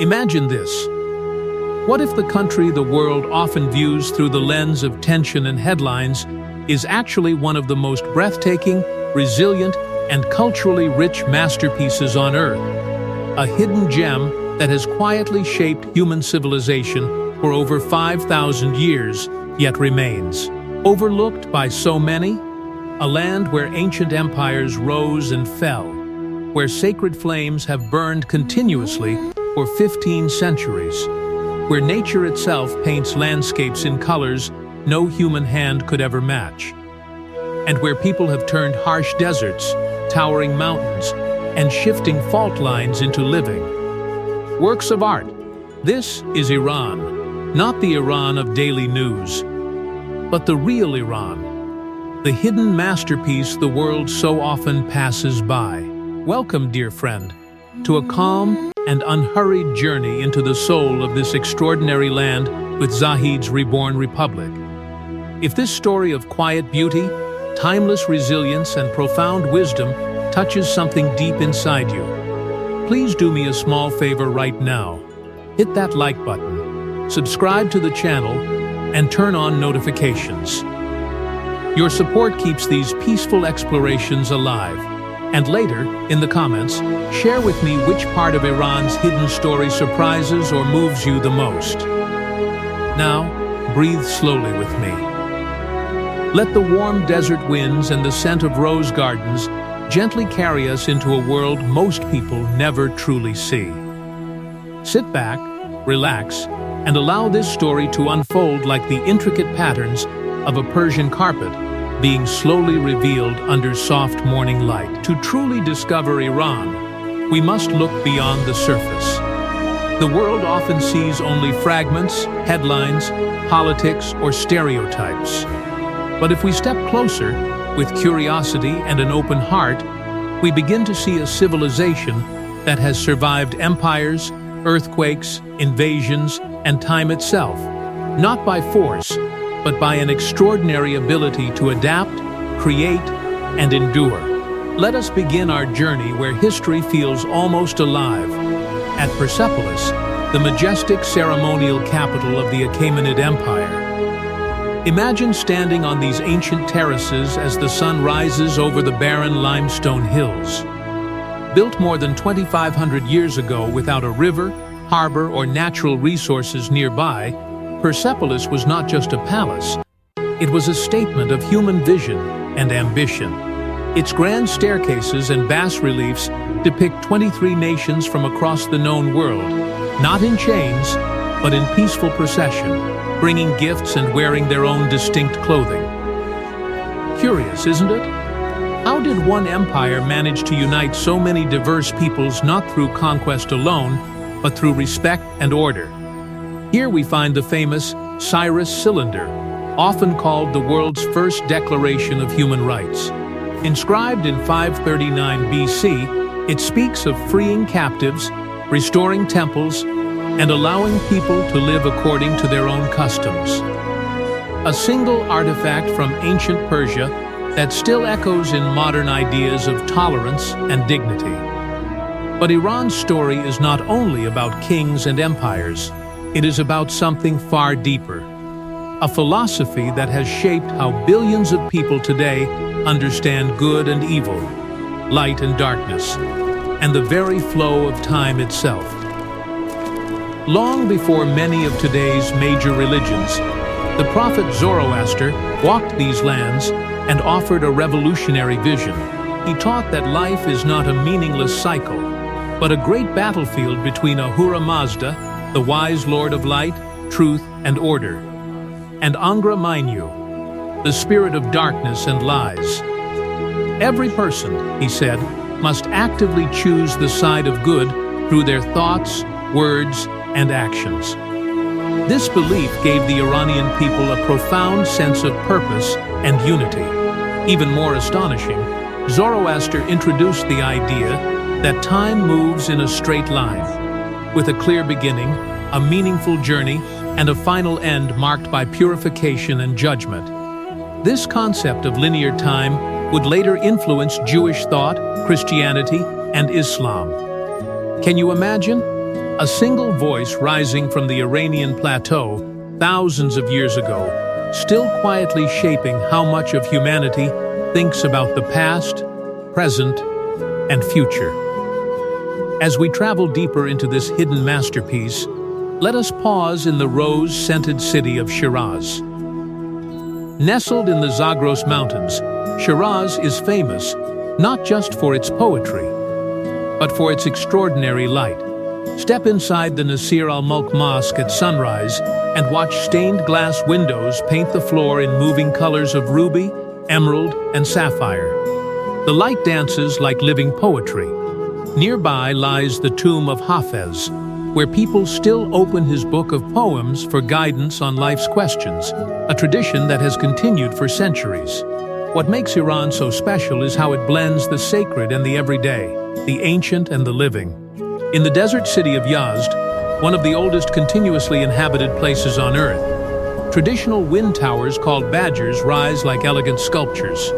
Imagine this. What if the country the world often views through the lens of tension and headlines is actually one of the most breathtaking, resilient, and culturally rich masterpieces on Earth? A hidden gem that has quietly shaped human civilization for over 5,000 years, yet remains. Overlooked by so many, a land where ancient empires rose and fell, where sacred flames have burned continuously for 15 centuries, where nature itself paints landscapes in colors no human hand could ever match, and where people have turned harsh deserts, towering mountains, and shifting fault lines into living works of art. This is Iran, not the Iran of daily news, but the real Iran, the hidden masterpiece the world so often passes by. Welcome, dear friend, to a calm and unhurried journey into the soul of this extraordinary land with Zahid's Reborn Republic. If this story of quiet beauty, timeless resilience, and profound wisdom touches something deep inside you, please do me a small favor right now. Hit that like button, subscribe to the channel, and turn on notifications. Your support keeps these peaceful explorations alive. And later, in the comments, share with me which part of Iran's hidden story surprises or moves you the most. Now, breathe slowly with me. Let the warm desert winds and the scent of rose gardens gently carry us into a world most people never truly see. Sit back, relax, and allow this story to unfold like the intricate patterns of a Persian carpet being slowly revealed under soft morning light. To truly discover Iran, we must look beyond the surface. The world often sees only fragments, headlines, politics, or stereotypes. But if we step closer, with curiosity and an open heart, we begin to see a civilization that has survived empires, earthquakes, invasions, and time itself, not by force, but by an extraordinary ability to adapt, create, and endure. Let us begin our journey where history feels almost alive, at Persepolis, the majestic ceremonial capital of the Achaemenid Empire. Imagine standing on these ancient terraces as the sun rises over the barren limestone hills. Built more than 2,500 years ago without a river, harbor, or natural resources nearby, Persepolis was not just a palace, it was a statement of human vision and ambition. Its grand staircases and bas-reliefs depict 23 nations from across the known world, not in chains, but in peaceful procession, bringing gifts and wearing their own distinct clothing. Curious, isn't it? How did one empire manage to unite so many diverse peoples not through conquest alone, but through respect and order? Here we find the famous Shiraz cylinder, often called the world's first declaration of human rights. Inscribed in 539 BC, it speaks of freeing captives, restoring temples, and allowing people to live according to their own customs. A single artifact from ancient Persia that still echoes in modern ideas of tolerance and dignity. But Iran's story is not only about kings and empires. It is about something far deeper, a philosophy that has shaped how billions of people today understand good and evil, light and darkness, and the very flow of time itself. Long before many of today's major religions, the prophet Zoroaster walked these lands and offered a revolutionary vision. He taught that life is not a meaningless cycle, but a great battlefield between Ahura Mazda, the wise Lord of light, truth, and order, and Angra Mainyu, the spirit of darkness and lies. Every person, he said, must actively choose the side of good through their thoughts, words, and actions. This belief gave the Iranian people a profound sense of purpose and unity. Even more astonishing, Zoroaster introduced the idea that time moves in a straight line, with a clear beginning, a meaningful journey, and a final end marked by purification and judgment. This concept of linear time would later influence Jewish thought, Christianity, and Islam. Can you imagine? A single voice rising from the Iranian plateau thousands of years ago, still quietly shaping how much of humanity thinks about the past, present, and future. As we travel deeper into this hidden masterpiece, let us pause in the rose-scented city of Shiraz. Nestled in the Zagros Mountains, Shiraz is famous not just for its poetry, but for its extraordinary light. Step inside the Nasir al-Mulk Mosque at sunrise and watch stained glass windows paint the floor in moving colors of ruby, emerald, and sapphire. The light dances like living poetry. Nearby lies the tomb of Hafez, where people still open his book of poems for guidance on life's questions, a tradition that has continued for centuries. What makes Iran so special is how it blends the sacred and the everyday, the ancient and the living. In the desert city of Yazd, one of the oldest continuously inhabited places on Earth, traditional wind towers called badgers rise like elegant sculptures.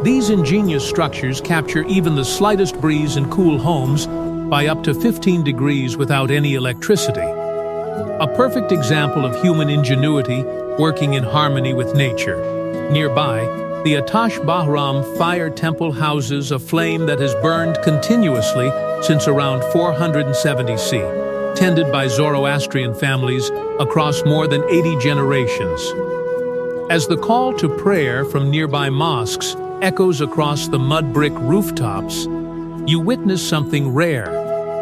These ingenious structures capture even the slightest breeze in cool homes by up to 15 degrees without any electricity. A perfect example of human ingenuity working in harmony with nature. Nearby, the Atash Bahram fire temple houses a flame that has burned continuously since around 470 CE, tended by Zoroastrian families across more than 80 generations. As the call to prayer from nearby mosques echoes across the mud brick rooftops, you witness something rare,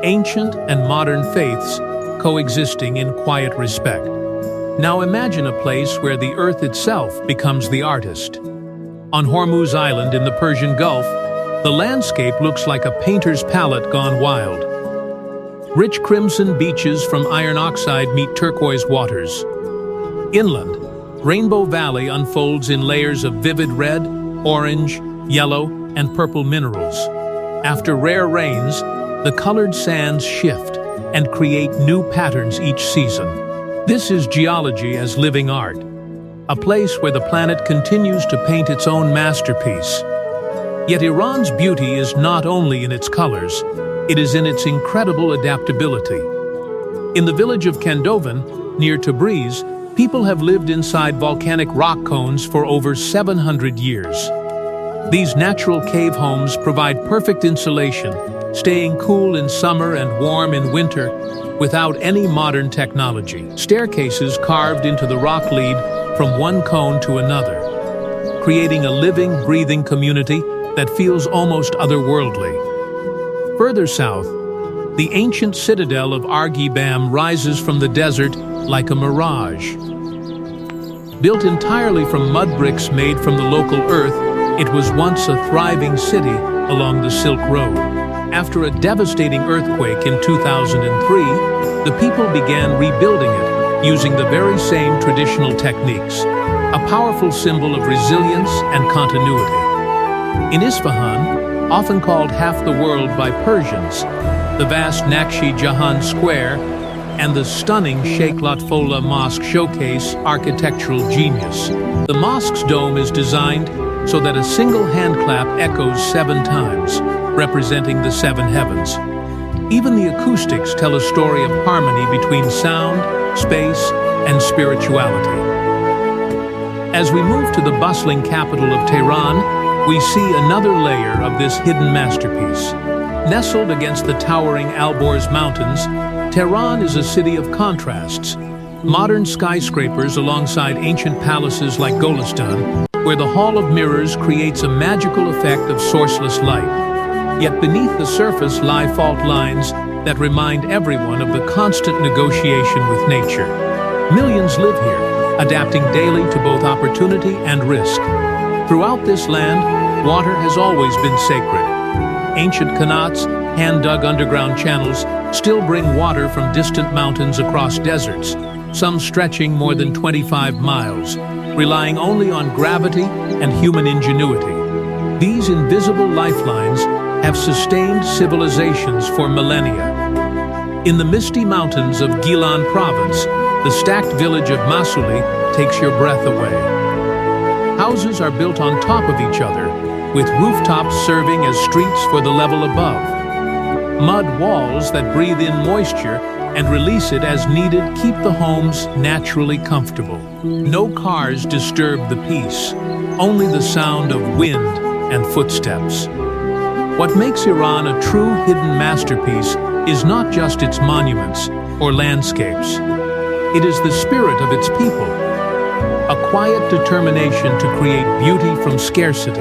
ancient and modern faiths coexisting in quiet respect. Now imagine a place where the earth itself becomes the artist. On Hormuz Island in the Persian Gulf, the landscape looks like a painter's palette gone wild. Rich crimson beaches from iron oxide meet turquoise waters. Inland, Rainbow Valley unfolds in layers of vivid red, orange, yellow, and purple minerals. After rare rains, the colored sands shift and create new patterns each season. This is geology as living art, a place where the planet continues to paint its own masterpiece. Yet Iran's beauty is not only in its colors, it is in its incredible adaptability. In the village of Kandovan, near Tabriz, people have lived inside volcanic rock cones for over 700 years. These natural cave homes provide perfect insulation, staying cool in summer and warm in winter without any modern technology. Staircases carved into the rock lead from one cone to another, creating a living, breathing community that feels almost otherworldly. Further south, the ancient citadel of Arghibam rises from the desert like a mirage. Built entirely from mud bricks made from the local earth, it was once a thriving city along the Silk Road. After a devastating earthquake in 2003, the people began rebuilding it using the very same traditional techniques, a powerful symbol of resilience and continuity. In Isfahan, often called half the world by Persians, the vast Nakshi Jahan Square and the stunning Sheikh Lotfola Mosque showcase architectural genius. The mosque's dome is designed so that a single hand clap echoes 7 times, representing the 7 heavens. Even the acoustics tell a story of harmony between sound, space, and spirituality. As we move to the bustling capital of Tehran, we see another layer of this hidden masterpiece. Nestled against the towering Alborz Mountains, Tehran is a city of contrasts. Modern skyscrapers alongside ancient palaces like Golistan, where the Hall of Mirrors creates a magical effect of sourceless light. Yet beneath the surface lie fault lines that remind everyone of the constant negotiation with nature. Millions live here, adapting daily to both opportunity and risk. Throughout this land, water has always been sacred. Ancient qanats, hand-dug underground channels, still bring water from distant mountains across deserts, some stretching more than 25 miles, relying only on gravity and human ingenuity. These invisible lifelines have sustained civilizations for millennia. In the misty mountains of Gilan province, the stacked village of Masuli takes your breath away. Houses are built on top of each other, with rooftops serving as streets for the level above. Mud walls that breathe in moisture and release it as needed keep the homes naturally comfortable. No cars disturb the peace, only the sound of wind and footsteps. What makes Iran a true hidden masterpiece is not just its monuments or landscapes. It is the spirit of its people, a quiet determination to create beauty from scarcity,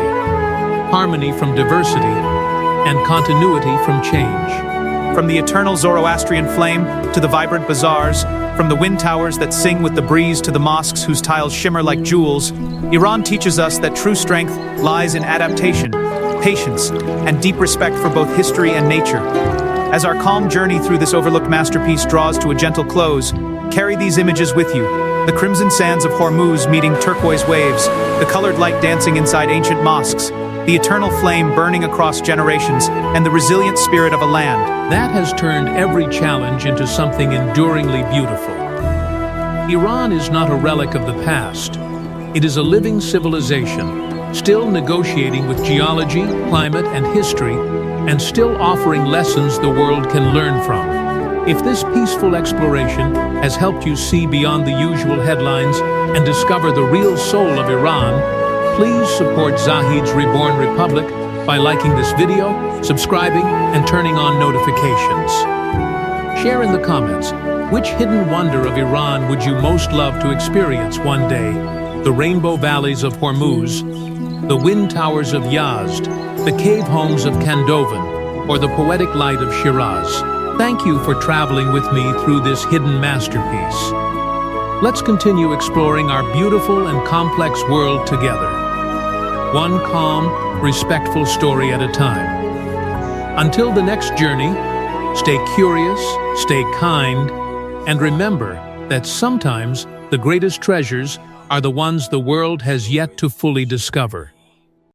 harmony from diversity, and continuity from change. From the eternal Zoroastrian flame to the vibrant bazaars, from the wind towers that sing with the breeze to the mosques whose tiles shimmer like jewels, Iran teaches us that true strength lies in adaptation, patience, and deep respect for both history and nature. As our calm journey through this overlooked masterpiece draws to a gentle close, carry these images with you: the crimson sands of Hormuz meeting turquoise waves, the colored light dancing inside ancient mosques, the eternal flame burning across generations, and the resilient spirit of a land that has turned every challenge into something enduringly beautiful. Iran is not a relic of the past. It is a living civilization, still negotiating with geology, climate, and history, and still offering lessons the world can learn from. If this peaceful exploration has helped you see beyond the usual headlines and discover the real soul of Iran, please support Zahid's Reborn Republic by liking this video, subscribing, and turning on notifications. Share in the comments, which hidden wonder of Iran would you most love to experience one day? The rainbow valleys of Hormuz, the wind towers of Yazd, the cave homes of Kandovan, or the poetic light of Shiraz. Thank you for traveling with me through this hidden masterpiece. Let's continue exploring our beautiful and complex world together, one calm, respectful story at a time. Until the next journey, stay curious, stay kind, and remember that sometimes the greatest treasures are the ones the world has yet to fully discover.